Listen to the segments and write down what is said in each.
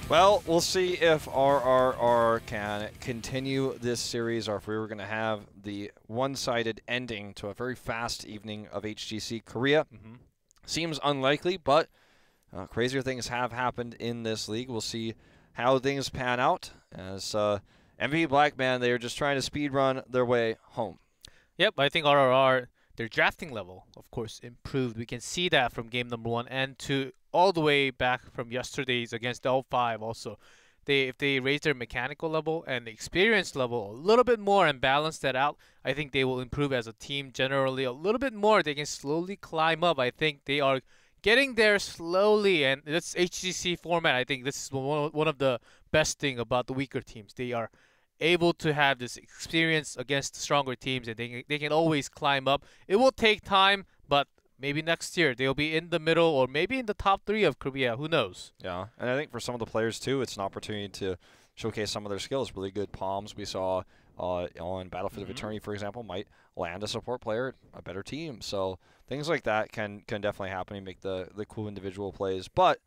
Well, we'll see if RRR can continue this series or if we were going to have the one-sided ending to a very fast evening of HGC Korea. Seems unlikely, but crazier things have happened in this league. We'll see how things pan out as MVP Black, man, they are just trying to speed run their way home. Yep, I think RRR, their drafting level, of course, improved. We can see that from game number 1 and 2 all the way back from yesterday's against L5 also. If they raise their mechanical level and the experience level a little bit more and balance that out, I think they will improve as a team generally a little bit more. They can slowly climb up. I think they are getting there slowly, and this HGC format, I think this is one of the best thing about the weaker teams. They are able to have this experience against stronger teams, and they can always climb up. It will take time, but maybe next year they'll be in the middle or maybe in the top 3 of Korea. Who knows? Yeah, and I think for some of the players too, it's an opportunity to showcase some of their skills. Really good palms we saw on Battlefield of Eternity, for example, might land a support player, a better team. So things like that can definitely happen and make the cool individual plays. But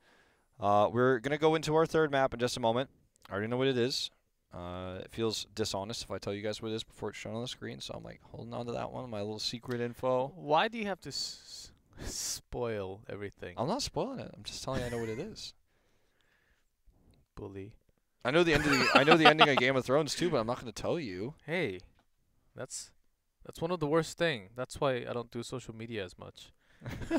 we're going to go into our third map in just a moment. I already know what it is. It feels dishonest if I tell you guys what it is before it's shown on the screen, so I'm like holding on to that one, my little secret info. Why do you have to spoil everything? I'm not spoiling it. I'm just telling you I know what it is. Bully. I know the end of I know the ending of Game of Thrones too, but I'm not going to tell you. Hey, that's one of the worst things. That's why I don't do social media as much.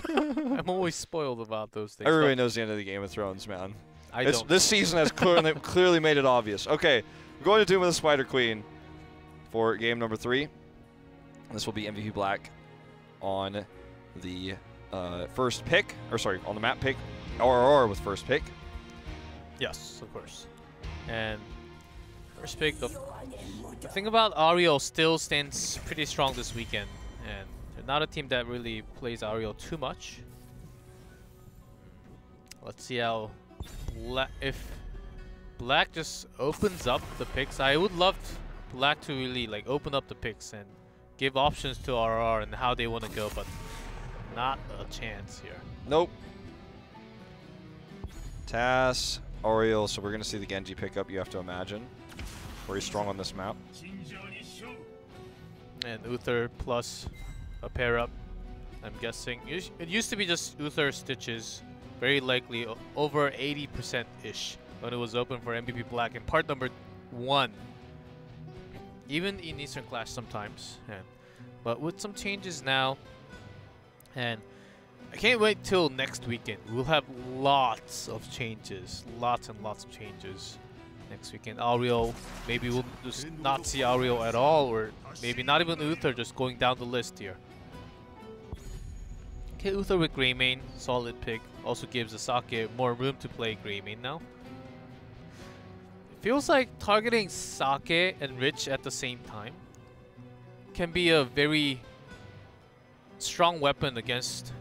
I'm always spoiled about those things. Everybody knows the end of the Game of Thrones, man. I don't. This season has clearly made it obvious. Okay, we're going to Doom of the Spider Queen for game number 3. This will be MVP Black on the first pick, or sorry, on the map pick, RRR with first pick. Yes, of course. And first pick, the thing about Ariel still stands pretty strong this weekend, and they're not a team that really plays Ariel too much. Let's see how if Black just opens up the picks. I would love Black to really like open up the picks and give options to RR and how they want to go, but not a chance here. Nope. Tass, Oriel, so we're going to see the Genji pick up, you have to imagine. Very strong on this map. And Uther plus a pair up, I'm guessing. It used to be just Uther Stitches, very likely over 80%-ish when it was open for MVP Black in part number 1. Even in Eastern Clash sometimes. But with some changes now, and I can't wait till next weekend. We'll have lots of changes, lots and lots of changes next weekend. Ariel, maybe we'll just not see Ariel at all, or maybe not even Uther, just going down the list here. Okay, Uther with Greymane, solid pick. Also gives Asake more room to play Greymane now. It feels like targeting Sake and Rich at the same time can be a very strong weapon against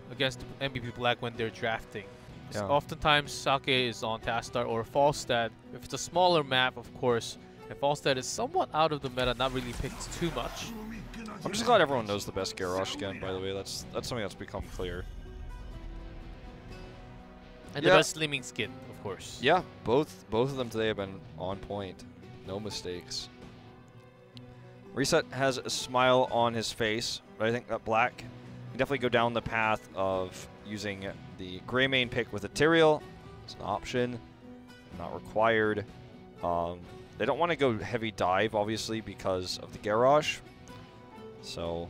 MVP Black when they're drafting. Yeah. Oftentimes Sake is on Tastar or Falstad. If it's a smaller map, of course, and Falstad is somewhat out of the meta, not really picked too much. I'm just glad everyone knows the best Garrosh skin, by the way. That's something that's become clear. And the best Slimming skin, of course. Yeah, both of them today have been on point. No mistakes. Reset has a smile on his face, but I think that Black can definitely go down the path of using the Greymane pick with Ethereal. It's an option, not required. They don't want to go heavy dive, obviously, because of the Garrosh. So,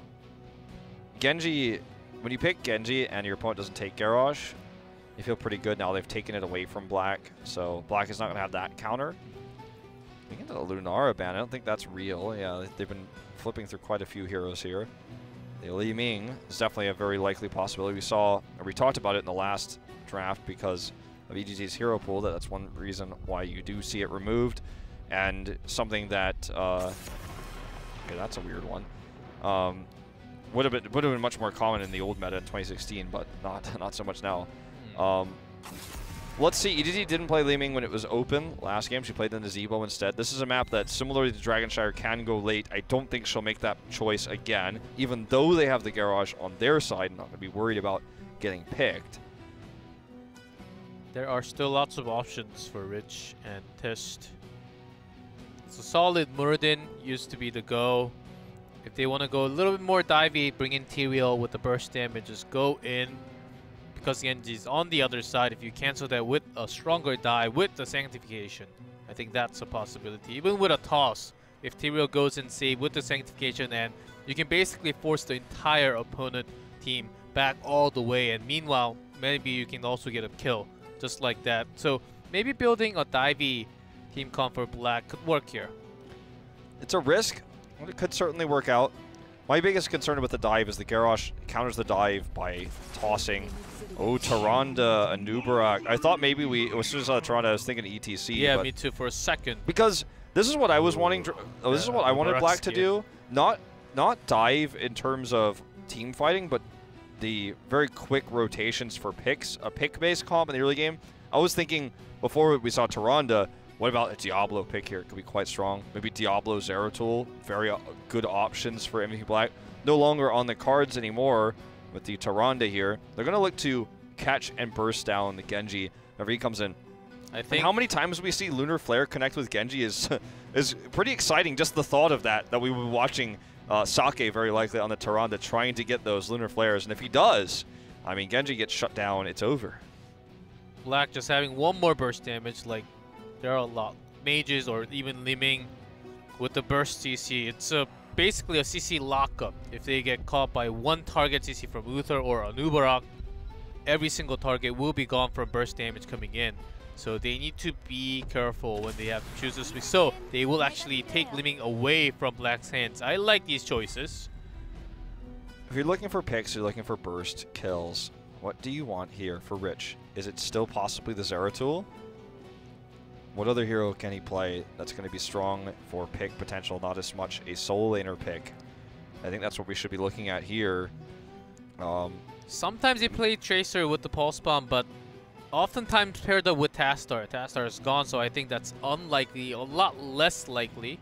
Genji, when you pick Genji and your opponent doesn't take Garrosh, you feel pretty good. Now they've taken it away from Black, so Black is not going to have that counter. We get the Lunara ban. I don't think that's real. Yeah, they've been flipping through quite a few heroes here. The Li Ming is definitely a very likely possibility. We talked about it in the last draft because of EGZ's hero pool. That's one reason why you do see it removed, and something that okay, that's a weird one. Would have been much more common in the old meta in 2016, but not so much now. Let's see. EGZ didn't play Li Ming when it was open last game. She played the Nazebo instead. This is a map that, similarly to Dragonshire, can go late. I don't think she'll make that choice again, even though they have the Garrosh on their side. Not going to be worried about getting picked. There are still lots of options for Rich and Tist. So solid Muradin used to be the go. If they want to go a little bit more divey, bring in Tyrael with the burst damage, just go in. Because Genji's on the other side, if you cancel that with a stronger dive with the Sanctification, I think that's a possibility. Even with a toss, if Tyrael goes in save with the Sanctification, and you can basically force the entire opponent team back all the way, and meanwhile, maybe you can also get a kill, just like that. So maybe building a divey team comp for Black could work here. It's a risk, but it could certainly work out. My biggest concern with the dive is the Garrosh counters the dive by tossing. Oh, Tyrande, Anubarak. I thought maybe as soon as I saw Tyrande, I was thinking ETC. Yeah, me too, for a second. Because this is what I was wanting. This is what I wanted Black to do. Not dive in terms of team fighting, but the very quick rotations for picks. A pick-based comp in the early game. I was thinking before we saw Tyrande, what about a Diablo pick here? It could be quite strong. Maybe Diablo Zeratul. Very good options for MVP Black. No longer on the cards anymore with the Tyrande here. They're going to look to catch and burst down the Genji whenever he comes in. I think how many times we see Lunar Flare connect with Genji is pretty exciting. Just the thought of that we will be watching Sake very likely on the Tyrande trying to get those Lunar Flares. And if he does, I mean, Genji gets shut down. It's over. Black just having one more burst damage. Like, there are a lot. Mages or even Liming with the burst CC. It's basically a CC lockup. If they get caught by one target CC from Uther or Anubarak, every single target will be gone from burst damage coming in. So they need to be careful when they have to choose this. So they will actually take Liming away from Black's hands. I like these choices. If you're looking for picks, you're looking for burst kills. What do you want here for Rich? Is it still possibly the Zeratul? What other hero can he play that's going to be strong for pick potential, not as much a solo laner pick? I think that's what we should be looking at here. Sometimes they play Tracer with the Pulse Bomb, but oftentimes paired up with Tastar. Tastar is gone, so I think that's unlikely, a lot less likely.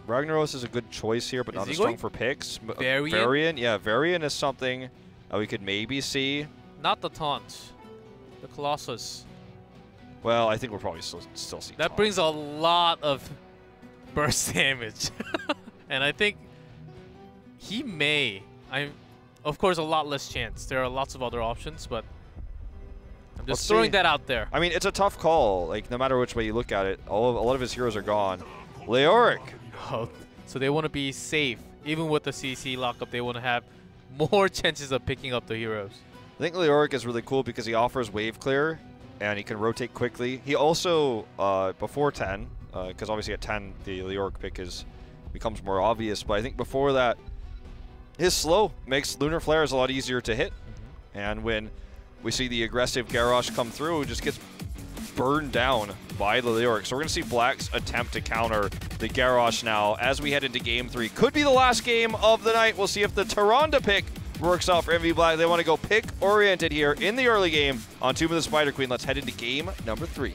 Ragnaros is a good choice here, but not as strong for picks. Varian? Yeah, Varian is something we could maybe see. Not the taunt. The Colossus. Well, I think we'll probably still see that taunt. Brings a lot of burst damage. And I think he may. Of course, a lot less chance. There are lots of other options, but I'm just throwing that out there. I mean, it's a tough call. Like, no matter which way you look at it, a lot of his heroes are gone. Leoric. Oh, so they want to be safe. Even with the CC lockup, they want to have more chances of picking up the heroes. I think Leoric is really cool because he offers wave clear, and he can rotate quickly. He also, before 10, because obviously at 10, the Leoric pick becomes more obvious, but I think before that, his slow makes Lunar Flares a lot easier to hit. And when we see the aggressive Garrosh come through, it just gets burned down by the Leoric. So we're going to see Black's attempt to counter the Garrosh now as we head into Game 3. Could be the last game of the night. We'll see if the Tyrande pick works out for MVP Black. They want to go pick-oriented here in the early game on Tomb of the Spider Queen. Let's head into game number 3.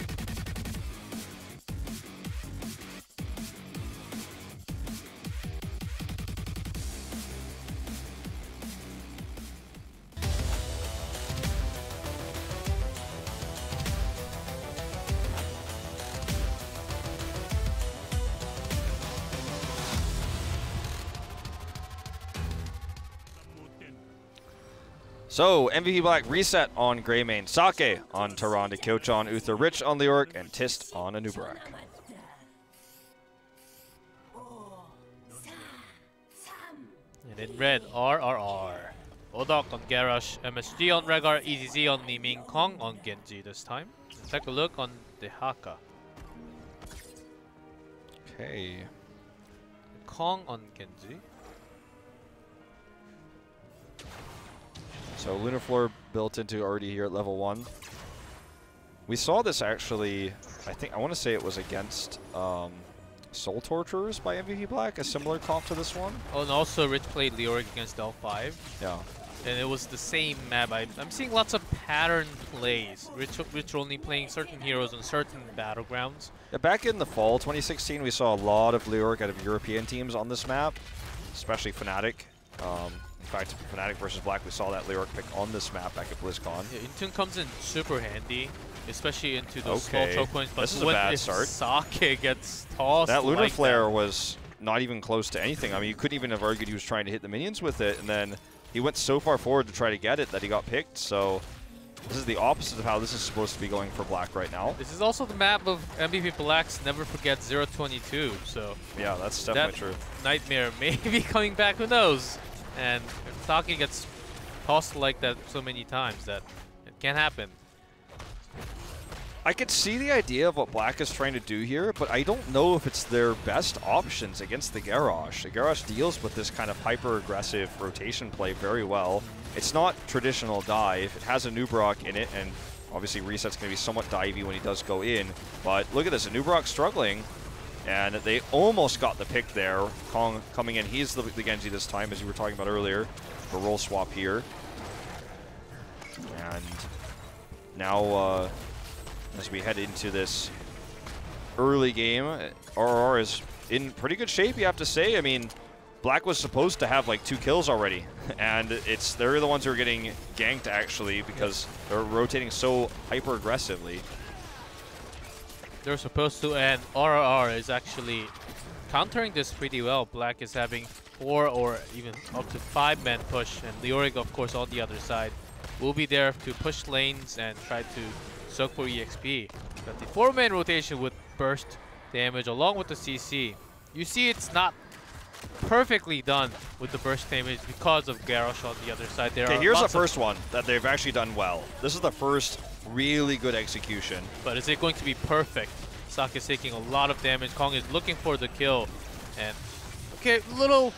So, MVP Black reset on Greymane, Sake on Tyrande, Kyocha on Uther, Rich on Leoric, and Tist on Anubarak. And in red, RRR. Odok on Garrosh, MSG on Rehgar, EZZ on Liming, Kong on Genji this time. Let's take a look on the Haka. Okay. Kong on Genji. So Lunar Floor built into already here at level 1. We saw this actually, I want to say it was against Soul Torturers by MVP Black, a similar comp to this one. Oh, and also Rich played Leoric against L5. Yeah. And it was the same map. I'm seeing lots of pattern plays. Rich only playing certain heroes on certain battlegrounds. Yeah, back in the fall 2016, we saw a lot of Leoric out of European teams on this map, especially Fnatic. In fact, Fnatic versus Black, we saw that Lyric pick on this map back at BlizzCon. Yeah, Intune comes in super handy, especially into those small Okay, choke points. But this is a when bad start. Sake gets tossed That Lunar like Flare was not even close to anything. I mean, you couldn't even have argued he was trying to hit the minions with it, and then he went so far forward to try to get it that he got picked. So this is the opposite of how this is supposed to be going for Black right now. This is also the map of MVP Black's Never Forget 022, so Yeah, that's definitely true. Nightmare may be coming back, who knows? And if Sake gets tossed like that so many times that it can't happen. I could see the idea of what Black is trying to do here, but I don't know if it's their best options against the Garrosh. The Garrosh deals with this kind of hyper-aggressive rotation play very well. It's not traditional dive. It has a Nubrok in it, and obviously Reset's going to be somewhat divey when he does go in. But look at this, a Nubrok struggling, and they almost got the pick there. Kong coming in. He's the Genji this time, as you were talking about earlier. The role swap here. And now, as we head into this early game, RRR is in pretty good shape, you have to say. I mean, Black was supposed to have like 2 kills already, and they're the ones who are getting ganked actually because they're rotating so hyper aggressively. They're supposed to, and RRR is actually countering this pretty well. Black is having 4 or even up to 5-man push, and Leoric, of course, on the other side will be there to push lanes and try to soak for EXP. But the 4-man rotation with burst damage along with the CC. You see it's not perfectly done with the burst damage because of Garrosh on the other side. Okay, here's the first one that they've actually done well. This is the first really good execution. But is it going to be perfect? Sake is taking a lot of damage. Kong is looking for the kill. And okay, little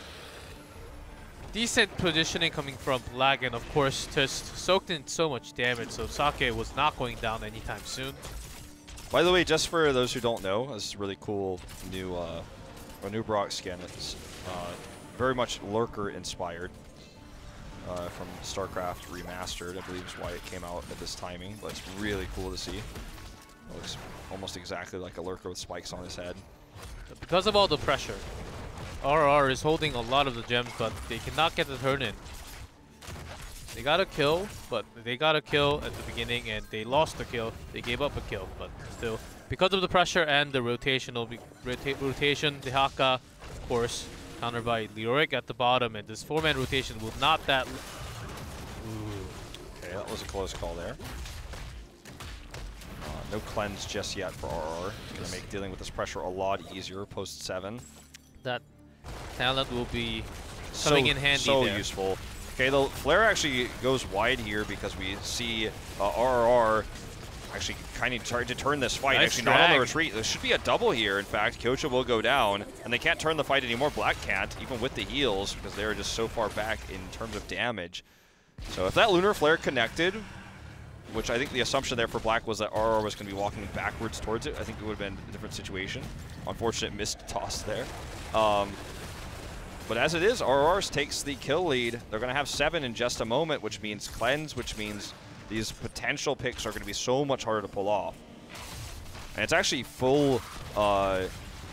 decent positioning coming from Black, and of course just soaked in so much damage, so Sake was not going down anytime soon. By the way, just for those who don't know, this is a really cool new Brock skin. It's very much Lurker inspired from StarCraft Remastered, I believe is why it came out at this timing, but it's really cool to see. It looks almost exactly like a Lurker with spikes on his head. Because of all the pressure, RRR is holding a lot of the gems, but they cannot get the turn in. They got a kill, but they got a kill at the beginning and they lost the kill. They gave up a kill, but still, because of the pressure and the rotational rotation, the Haka, of course, countered by Leoric at the bottom, and this 4-man rotation will not that. Okay, that was a close call there. No cleanse just yet for RR. It's going to make dealing with this pressure a lot easier post 7. That talent will be coming in handy so there. Useful. Okay, the flare actually goes wide here because we see RRR actually kind of trying to turn this fight. Nice actually drag. not on the retreat. There should be a double here. In fact, Kyocha will go down, and they can't turn the fight anymore. Black can't, even with the heals, because they're just so far back in terms of damage. So if that Lunar Flare connected, which I think the assumption there for Black was that RR was going to be walking backwards towards it, I think it would have been a different situation. Unfortunate missed toss there. But as it is, RR takes the kill lead. They're going to have 7 in just a moment, which means cleanse, which means these potential picks are going to be so much harder to pull off. And it's actually full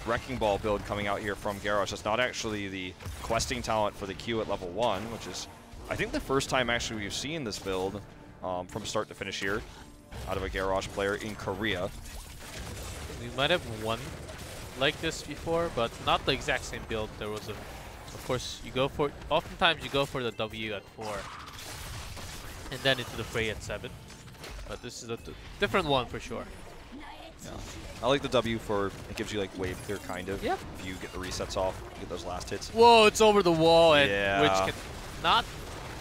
Wrecking Ball build coming out here from Garrosh. It's not actually the questing talent for the Q at level 1, which is, I think, the first time actually we've seen this build from start to finish here out of a Garrosh player in Korea. We might have won like this before, but not the exact same build. There was a, of course, oftentimes you go for the W at 4 and then into the fray at 7. But this is a different one for sure. Yeah. I like the W for, it gives you like wave clear kind of. Yep. If you get the resets off, you get those last hits. Whoa, it's over the wall, and yeah. Rich can not.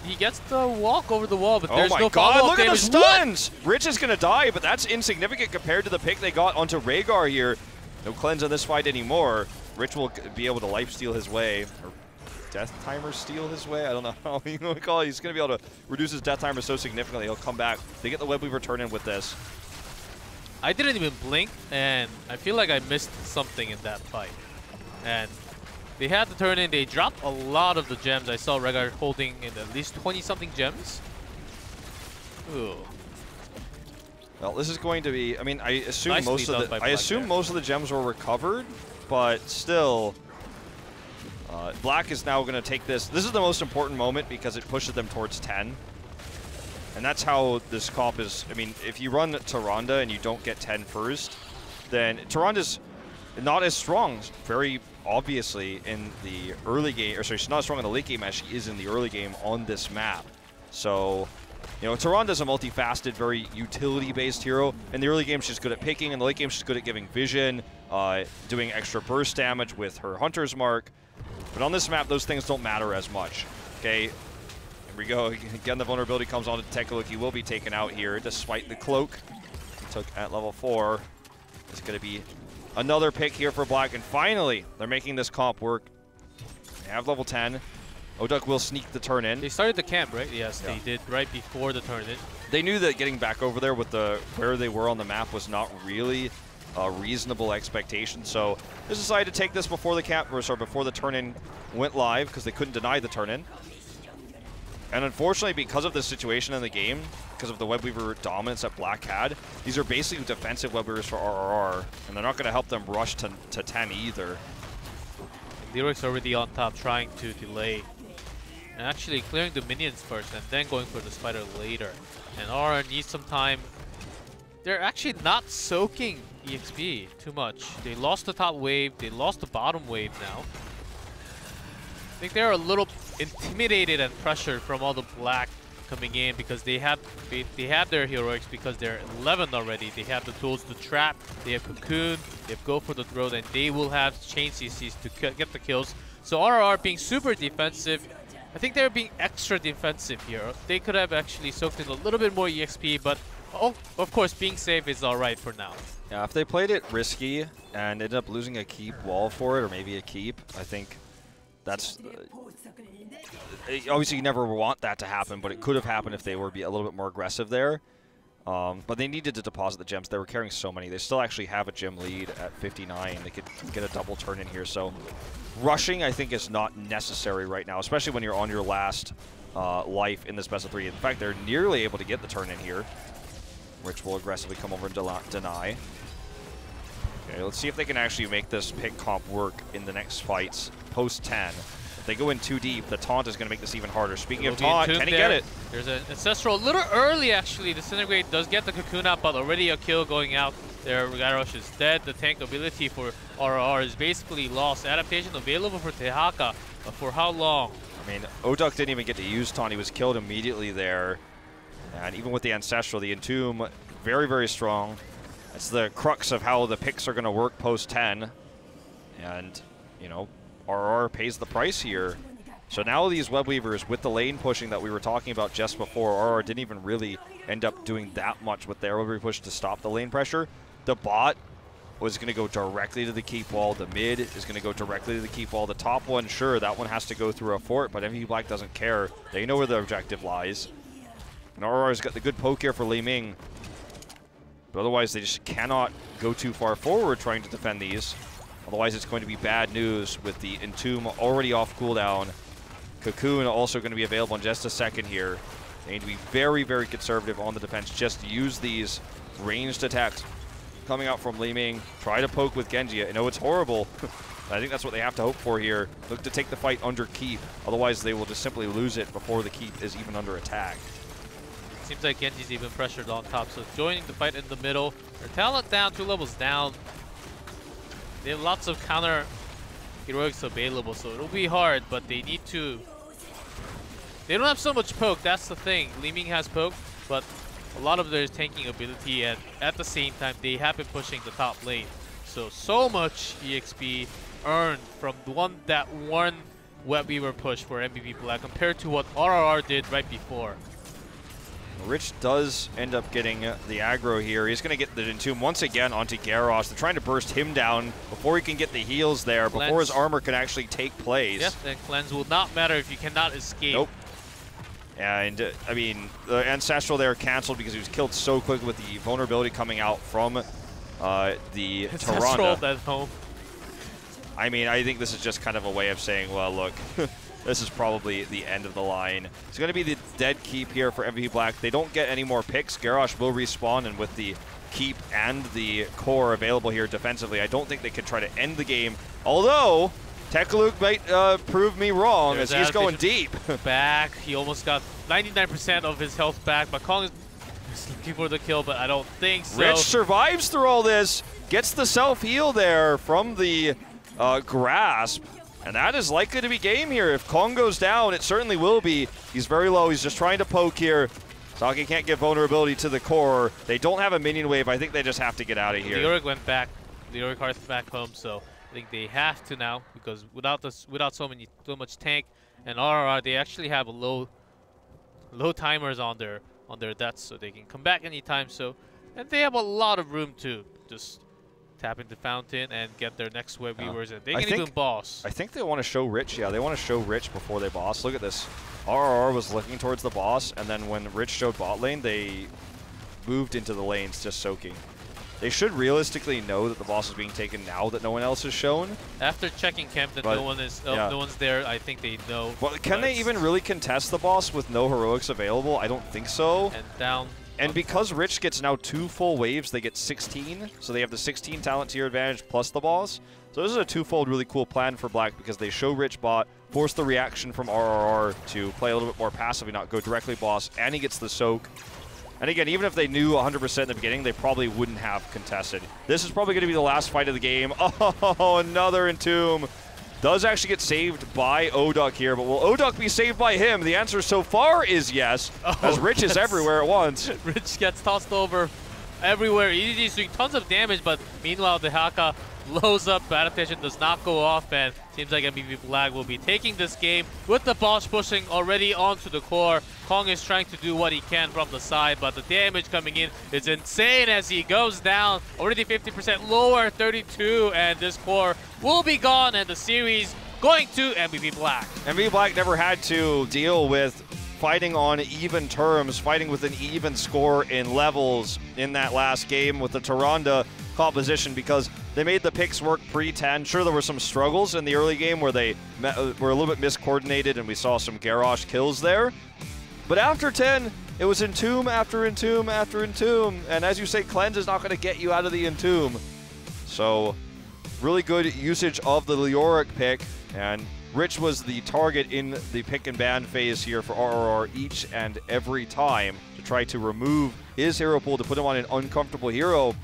He gets the walk over the wall, but there's no follow-up. Oh my god, look at the stuns! What? Rich is gonna die, but that's insignificant compared to the pick they got onto Rhaegar here. No cleanse on this fight anymore. Rich will be able to lifesteal his way, or death timer steal his way? I don't know how you want to call it. He's gonna be able to reduce his death timer so significantly, he'll come back. They get the web weaver turn in with this. I didn't even blink, and I feel like I missed something in that fight. And they had to turn in. They dropped a lot of the gems. I saw Rhaegar holding in at least 20-something gems. Ooh. Well, this is going to be. I mean, I assume Nicely most of the. I assume most of the gems were recovered, but still, Black is now going to take this. This is the most important moment because it pushes them towards 10. And that's how this comp is. I mean, if you run Tyrande and you don't get 10 first, then Tyrande's not as strong, very obviously, in the early game. Or sorry, she's not as strong in the late game as she is in the early game on this map. So, you know, Tyrande's a multifaceted, very utility-based hero. In the early game, she's good at picking. In the late game, she's good at giving vision, doing extra burst damage with her Hunter's Mark. But on this map, those things don't matter as much. Okay, here we go. Again, the vulnerability comes on to Tekalook. He will be taken out here despite the cloak he took at level 4. It's going to be another pick here for Black. And finally, they're making this comp work. They have level 10. Oduck will sneak the turn in. They started the camp, right? Yes, they did right before the turn in. They knew that getting back over there with where they were on the map was not really a reasonable expectation. So they decided to take this before the camp, or sorry, before the turn in went live because they couldn't deny the turn in. And unfortunately, because of the situation in the game, because of the Webweaver dominance that Black had, these are basically defensive Webweavers for RRR, and they're not going to help them rush to 10 either. Leroy's already on top trying to delay. And actually clearing the minions first and then going for the spider later. And RRR needs some time. They're actually not soaking EXP too much. They lost the top wave, they lost the bottom wave now. I think they're a little intimidated and pressured from all the Black coming in because they have their heroics because they're 11 already. They have the tools to trap, they have Cocoon, they have Go for the Throat, and they will have chain CCs to get the kills. So RRR being super defensive, I think they're being extra defensive here. They could have actually soaked in a little bit more EXP, but of course being safe is alright for now. Yeah, if they played it risky and ended up losing a keep wall for it, or maybe a keep, I think that's... obviously you never want that to happen, but it could have happened if they were a little bit more aggressive there. But they needed to deposit the gems. They were carrying so many. They still actually have a gem lead at 59. They could get a double turn in here. So rushing, I think, is not necessary right now, especially when you're on your last life in this best of 3. In fact, they're nearly able to get the turn in here. Rich will aggressively come over and deny. Okay, let's see if they can actually make this pick comp work in the next fights post 10. If they go in too deep, the taunt is going to make this even harder. Speaking of taunt, can he get it? There's an Ancestral a little early, actually. Disintegrate does get the Cocoon out, but already a kill going out there. Gyrosh is dead. The tank ability for RRR is basically lost. Adaptation available for Tehaka, but for how long? I mean, Oduck didn't even get to use taunt. He was killed immediately there. And even with the Ancestral, the Entomb, very, very strong. That's the crux of how the picks are going to work post 10. And, you know, RRR pays the price here. So now these Webweavers with the lane pushing that we were talking about just before, RRR didn't even really end up doing that much with their Webweaver push to stop the lane pressure. The bot was going to go directly to the keep wall. The mid is going to go directly to the keep wall. The top one, sure, that one has to go through a fort, but MVP Black doesn't care. They know where the objective lies. And RRR's got the good poke here for Li Ming. But otherwise, they just cannot go too far forward trying to defend these. Otherwise, it's going to be bad news with the Entomb already off cooldown. Cocoon also going to be available in just a second here. They need to be very, very conservative on the defense. Just use these ranged attacks coming out from Li Ming. Try to poke with Genji. I know it's horrible. I think that's what they have to hope for here. Look to take the fight under keep. Otherwise, they will just simply lose it before the keep is even under attack. Seems like Genji's even pressured on top, so joining the fight in the middle. Their talent down, 2 levels down. They have lots of counter heroics available, so it'll be hard, but they need to... They don't have so much poke, that's the thing. Li Ming has poke, but a lot of their tanking ability, and at the same time, they have been pushing the top lane. So much EXP earned from that one Webweaver push for MVP Black compared to what RRR did right before. Rich does end up getting the aggro here. He's going to get the Entomb once again onto Gyrosh. They're trying to burst him down before he can get the heals there, Cleanse. before his armor can actually take place. Yes, and Cleanse will not matter if you cannot escape. Nope. And, I mean, the Ancestral there canceled because he was killed so quickly with the vulnerability coming out from the Tyrande. At home. I mean, I think this is just kind of a way of saying, well, look, this is probably the end of the line. It's going to be the dead keep here for MVP Black. They don't get any more picks. Gyrosh will respawn, and with the keep and the core available here defensively, I don't think they can try to end the game. Although, Tekaluk might prove me wrong as he's going deep. Back, he almost got 99% of his health back, but Kong is looking for the kill, but I don't think so. Rich survives through all this, gets the self-heal there from the grasp, and that is likely to be game here. If Kong goes down, it certainly will be. He's very low, he's just trying to poke here. Saki can't get vulnerability to the core. They don't have a minion wave. I think they just have to get out of here. Leoric went back. Leoric Hearth back home, so I think they have to now, because without so much tank and RRR, they actually have a low timers on their deaths, so they can come back anytime. So, and they have a lot of room to just tap into Fountain and get their next web weavers, and they can even boss. I think they want to show Rich. Yeah, they want to show Rich before they boss. Look at this. RRR was looking towards the boss, and then when Rich showed bot lane, they moved into the lanes just soaking. They should realistically know that the boss is being taken now that no one else is shown. After checking camp that no one's there, I think they know. Well, can they even really contest the boss with no heroics available? I don't think so. And down. And because Rich gets now 2 full waves, they get 16. So they have the 16 talent tier advantage plus the boss. So this is a twofold really cool plan for Black, because they show Rich bot, force the reaction from RRR to play a little bit more passively, not go directly boss, and he gets the soak. And again, even if they knew 100% in the beginning, they probably wouldn't have contested. This is probably going to be the last fight of the game. Oh, another Entomb. Does actually get saved by Oduck here, but will Oduck be saved by him? The answer so far is yes, as Rich is everywhere at once. Rich gets tossed over everywhere. He's doing tons of damage, but meanwhile, the Haka blows up. Adaptation does not go off, and seems like MVP Black will be taking this game with the boss pushing already onto the core. Kong is trying to do what he can from the side, but the damage coming in is insane as he goes down. Already 50% lower, 32, and this core will be gone, and the series going to MVP Black. MVP Black never had to deal with fighting on even terms, fighting with an even score in levels in that last game with the Tyrande composition, because they made the picks work pre-10. Sure, there were some struggles in the early game where they were a little bit miscoordinated and we saw some Garrosh kills there. But after 10, it was Entomb after Entomb after Entomb. And as you say, Cleanse is not going to get you out of the Entomb. So, really good usage of the Leoric pick. And Rich was the target in the pick and ban phase here for RRR each and every time to try to remove his hero pool, to put him on an uncomfortable hero.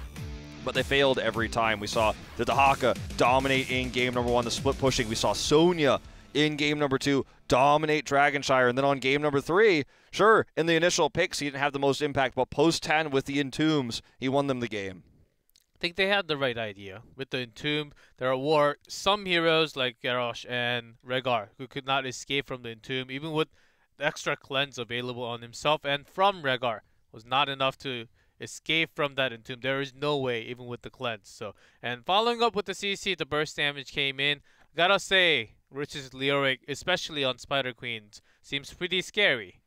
But they failed every time. We saw the Dahaka dominate in game number 1, the split pushing. We saw Sonya in game number 2 dominate Dragonshire. And then on game number 3, sure, in the initial picks, he didn't have the most impact, but post-10 with the Entombs, he won them the game. I think they had the right idea. With the Entomb, there were some heroes like Garrosh and Rhaegar who could not escape from the Entomb, even with the extra cleanse available on himself and from Rhaegar. Was not enough to escape from that Entomb. There is no way, even with the cleanse. So, and following up with the CC, the burst damage came in. Gotta say, Rich's Leoric, especially on Spider Queens, seems pretty scary.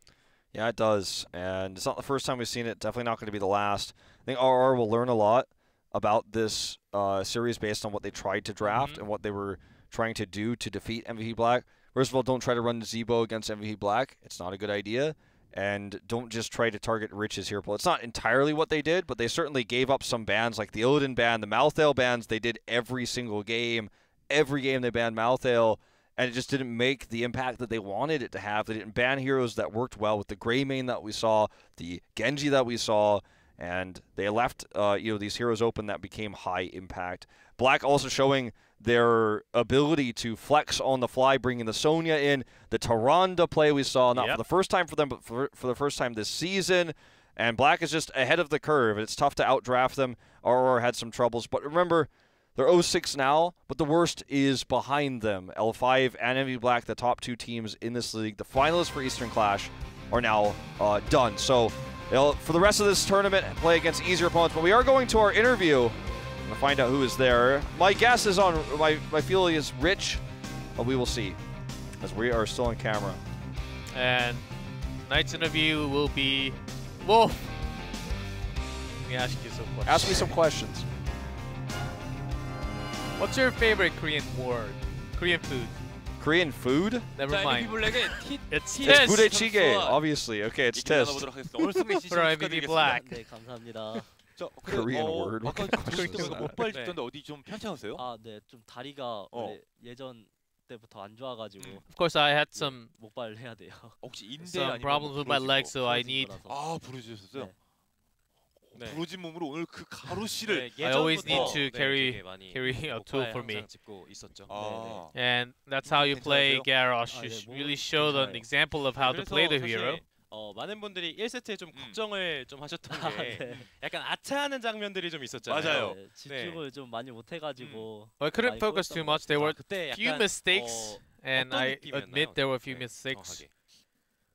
Yeah, it does. And it's not the first time we've seen it. Definitely not going to be the last. I think RR will learn a lot about this series based on what they tried to draft and what they were trying to do to defeat MVP Black. First of all, don't try to run the Zebo against MVP Black. It's not a good idea. And don't just try to target Rich's hero pool. It's not entirely what they did, but they certainly gave up some bans like the Odin ban, the Malthael bans. They did every single game. Every game they banned Malthael, and it just didn't make the impact that they wanted it to have. They didn't ban heroes that worked well with the Greymane that we saw, the Genji that we saw, and they left these heroes open that became high impact. Black also showing their ability to flex on the fly, bringing the Sonya in, the Tyrande play we saw, not for the first time for them, but for the first time this season. And Black is just ahead of the curve. It's tough to outdraft them. RR had some troubles, but remember, they're 0-6 now, but the worst is behind them. L5 and MVP Black, the top 2 teams in this league, the finalists for Eastern Clash, are now done. So for the rest of this tournament, play against easier opponents. But we are going to our interview to find out who is there. My guess is on, my feeling is Rich, but we will see, as we are still on camera. And tonight's interview will be Wolf. Let me ask you some questions. Ask me some questions. What's your favorite Korean word? Korean food? Korean food? Never mind. It's budae-jjigae, obviously. Okay, it's test. For MVP Black. 네, 감사합니다. Korean word. 아까 못 발짓던데 어디 좀 편찮으세요? 아, 네, 좀 다리가 원래 예전 때부터 안 좋아가지고 Of course, I had some 목발을 해야 돼요. 혹시 인대 some 아니면 problems with my leg, so I need. 아 부러지셨어요? 네. 네. 부러진 몸으로 오늘 그 가로씨를 I always need 예전부터 to carry a tool for me. 짚고 있었죠. 아. And that's how you play Garrosh. You 네, really 몸은 show an 괜찮아요. example of how to play the hero. 많은 분들이 1세트에 좀 걱정을 좀 하셨던 게 네. 약간 아차하는 장면들이 좀 있었잖아요. 맞아요. 네, 집중을 좀 많이 못해가지고 I couldn't 많이 focus too 꼬였던 much. There were 그때 few 약간 mistakes, and 어떤 I 느낌이었나요? admit there were a few 네, mistakes. 정확하게.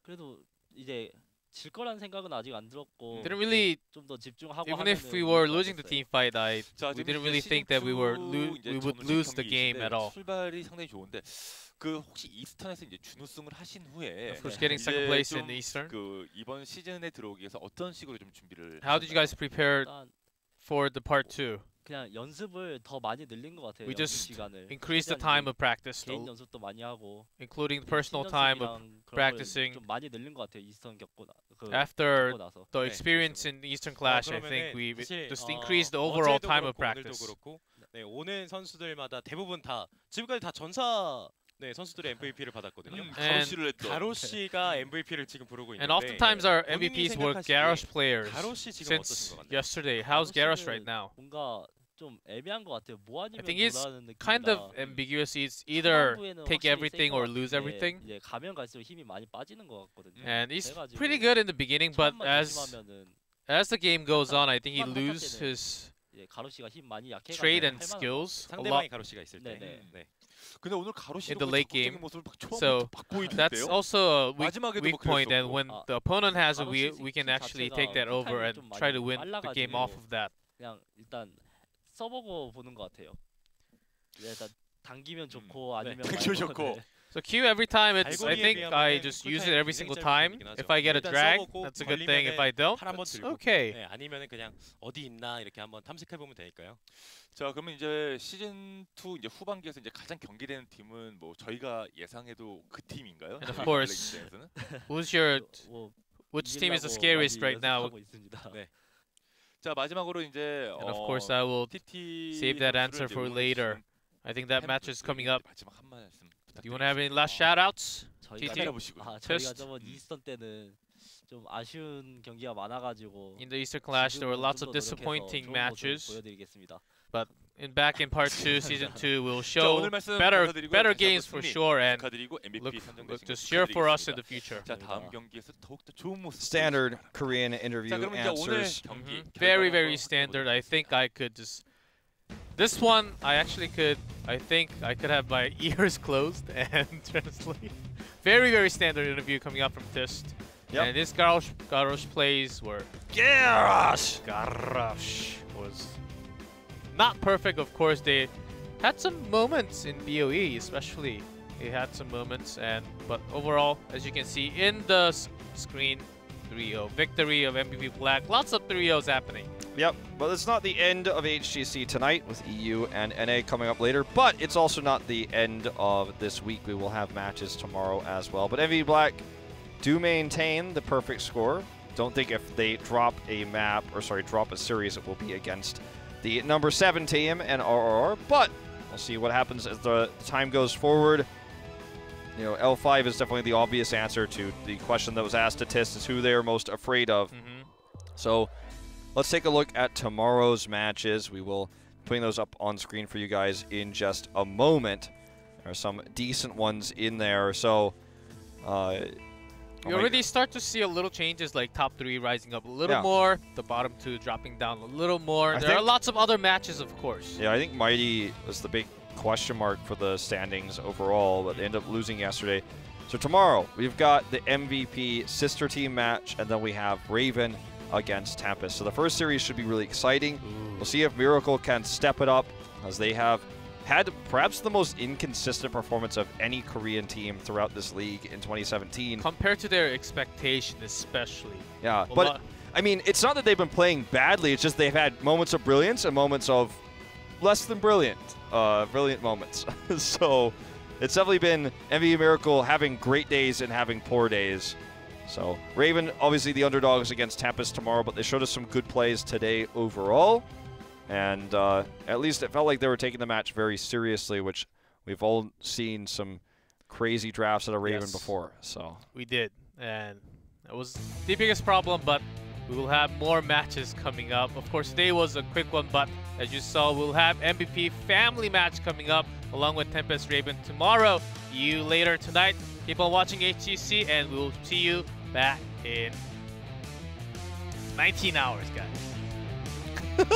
그래도 이제 질 거란 생각은 아직 안 들었고 Didn't really, 좀 더 집중하고 even if we 하면은 were 좋을 것 losing the 같았어요. team fight, 자, we 지금 didn't 이제 really think that we 이제 would 전우식 lose the game 경기이신데 at all. 출발이 상당히 좋은데 그 혹시 이스턴에서 이제 준우승을 하신 후에 Of course, getting second 이제 place 좀 in the Eastern. 그 이번 시즌에 들어오기 위해서 어떤 식으로 좀 준비를 How did you guys prepare 일단 for the part 2? 그냥 연습을 더 많이 늘린 것 같아요. We 연습 just 시간을. increased the 최대한 time 이제 of practice, 개인 연습도 많이 하고 including the personal 팀 time of 연습이랑 그런 걸 practicing. 좀 많이 늘린 것 같아요. 이스턴 after 겪고 나서. the 네, experience in the Eastern Clash. I think 그러면은 we 사실, just increased the overall 어제도 time of 그렇고 practice. 오늘도 그렇고 네, 오는 선수들마다 대부분 다 지금까지 다 전사 네, 선수들의 MVP를 받았거든요. 가로씨를 했던 가로씨가 MVP를 지금 부르고 있는데 And oftentimes our 본인이 MVPs were 생각하시기에 Garrosh players 가로씨 지금 어떠신 since 것 같나요? yesterday. How's Garrosh right now? 뭔가 좀 애매한 것 같아요. 뭐 아니면 I think he's 뭐라는 느낌이라. kind of ambiguous. It's either 초반부에는 take 확실히 everything 센것 or lose 같은데 everything. 이제 가면 갈수록 힘이 많이 빠지는 것 같거든요. And he's 그래가지고 pretty good in the beginning, but 처음만 as 조심하면은 the game goes on, I think he 초반 한타 loses 때는 his 이제 가로씨가 힘 많이 약해가지고 trade and 할 만한 skills a 상대방이 lot. 가로씨가 있을 때. 네네. 네. 근데 오늘 가로씨도 In the late 적극적인 game. 모습을 막 So, 초반부터 받고 That's 있는데요. also a 마지막에도 weak 뭐 point, and 그랬었고. when 아, the opponent has it, 가로씨 we can 스킬 actually 자체가 take that over 타이밍이 and 좀 try to 많이 win the game 빨라가지고 off of that. 그냥 일단 써보고 보는 것 같아요. 일단 당기면 좋고 아니면 당기면 말고, 좋고. 네. So Q every time I 알고리즘에 think I 비하면은 just use it 쿨타임이 every 굉장히 single 짧은 time. 편이긴 하죠. If I get a 일단 drag, 써보고 that's a good thing. If I 걸리면은 don't, 팔 한번 it's 들고. okay. 네, 아니면은 그냥 어디 있나 이렇게 한번 탐색해 보면 되니까요. 자 그러면 이제 시즌 2 이제 후반기에서 이제 가장 경기되는 팀은 뭐 저희가 예상해도 그 팀인가요? And of 저희 course. 블랙리스트에서는? Who's your 뭐 which team is the 이기려고 scariest 많이 right now? 연습하고 있습니다. 네. 자 마지막으로 이제 And of course, I will TT save that 선수를 answer 이제 for 응원해 later. 주시는 I think that match is coming up. 마지막 한 말씀 Do you want to have any 부탁드리겠습니다. last shout-outs? 저희가 TT? 보시고. 저희가 테스트. 저번 이스턴 때는 좀 아쉬운 경기가 많아가지고 In the Eastern Clash, there were 지금은 lots 좀 of 더 노력해서 disappointing 좋은 모습 matches. 보여드리겠습니다. Back in part 2, season 2, we'll 자, show 오늘 말씀 better 감사드리고 better 다시 한번 games for 승리 sure, and 축하드리고 MVP look 선정되신 to 것 cheer for us in 축하드리겠습니다. the future. 자 다음 경기에서 더욱더 좋은 모습 Standard Korean interview 자 그러면 이제 오늘 answers. 경기 Very, 결과를 very 한번 standard. I 확인해 think I could just. This one, I actually could. I think I could have my ears closed and translate. Very, very standard interview coming up from Tist. Yep. And this Garrosh plays were Garrosh! Garrosh was not perfect. Of course, they had some moments in BOE, especially. They had some moments, but overall, as you can see in the screen, 3-0 victory of MVP Black. Lots of 3-0s happening. Yep, but it's not the end of HGC tonight with EU and NA coming up later, but it's also not the end of this week. We will have matches tomorrow as well. But MVP Black do maintain the perfect score. Don't think if they drop a map, or sorry, drop a series, it will be against the number 7 team and RRR, but we'll see what happens as the time goes forward. You know, L5 is definitely the obvious answer to the question that was asked to Tist, is who they are most afraid of. So let's take a look at tomorrow's matches. We will be putting those up on screen for you guys in just a moment. There are some decent ones in there. So You already start to see a little changes, like top 3 rising up a little Yeah. more, the bottom 2 dropping down a little more. I There are think- lots of other matches, of course. yeah, I think Mighty was the big question mark for the standings overall, but they ended up losing yesterday. So tomorrow, we've got the MVP sister team match, and then we have Raven against Tempest. So the first series should be really exciting. We'll see if Miracle can step it up, as they have had perhaps the most inconsistent performance of any Korean team throughout this league in 2017. Compared to their expectation, especially. Yeah, A but lot- I mean, it's not that they've been playing badly. It's just they've had moments of brilliance and moments of less than brilliant moments. So it's definitely been MVP Miracle having great days and having poor days. So Raven, obviously the underdogs against Tempest tomorrow, but they showed us some good plays today overall. And at least it felt like they were taking the match very seriously, which we've all seen some crazy drafts at a Raven Yes. before. So We did, and that was the biggest problem, but we will have more matches coming up. Of course, today was a quick one, but as you saw, we'll have MVP family match coming up along with Tempest Raven tomorrow. You later tonight. Keep on watching HGC, and we'll see you back in 19 hours, guys.